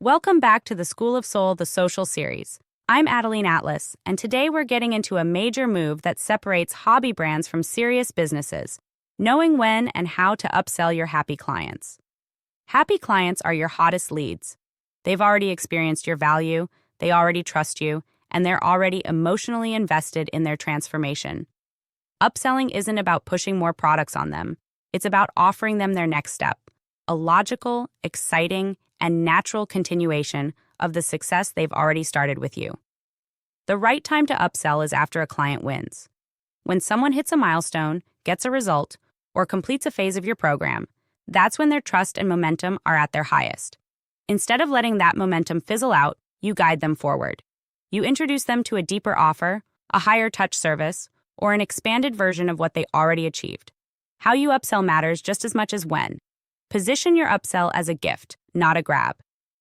Welcome back to the School of Soul, the social series. I'm ADELINE Atlas, and today we're getting into a major move that separates hobby brands from serious businesses, knowing when and how to upsell your happy clients. Happy clients are your hottest leads. They've already experienced your value, they already trust you, and they're already emotionally invested in their transformation. Upselling isn't about pushing more products on them. It's about offering them their next step, a logical, exciting, and natural continuation of the success they've already started with you. The right time to upsell is after a client wins. When someone hits a milestone, gets a result, or completes a phase of your program, that's when their trust and momentum are at their highest. Instead of letting that momentum fizzle out, you guide them forward. You introduce them to a deeper offer, a higher touch service, or an expanded version of what they already achieved. How you upsell matters just as much as when. Position your upsell as a gift, not a grab.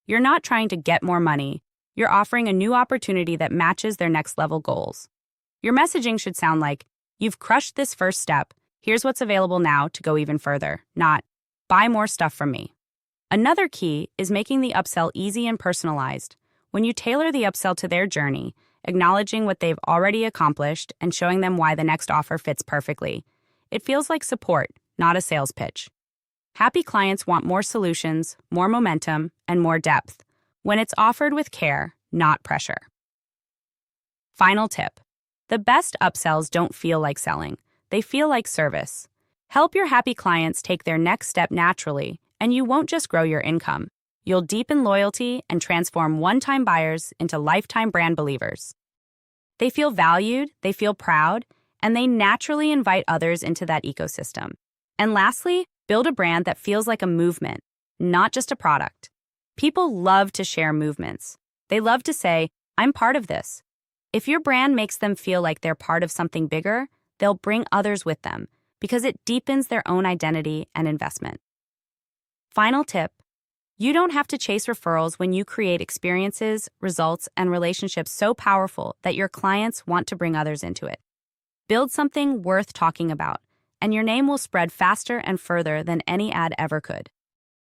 You're not trying to get more money. You're offering a new opportunity that matches their next level goals. Your messaging should sound like, "You've crushed this first step. Here's what's available now to go even further," not, "Buy more stuff from me." Another key is making the upsell easy and personalized. When you tailor the upsell to their journey, acknowledging what they've already accomplished and showing them why the next offer fits perfectly, it feels like support, not a sales pitch. Happy clients want more solutions, more momentum, and more depth when it's offered with care, not pressure. Final tip. The best upsells don't feel like selling. They feel like service. Help your happy clients take their next step naturally, and you won't just grow your income. You'll deepen loyalty and transform one-time buyers into lifetime brand believers. They feel valued, they feel proud, and they naturally invite others into that ecosystem. And lastly, build a brand that feels like a movement, not just a product. People love to share movements. They love to say, "I'm part of this." If your brand makes them feel like they're part of something bigger, they'll bring others with them because it deepens their own identity and investment. Final tip. You don't have to chase referrals when you create experiences, results, and relationships so powerful that your clients want to bring others into it. Build something worth talking about, and your name will spread faster and further than any ad ever could.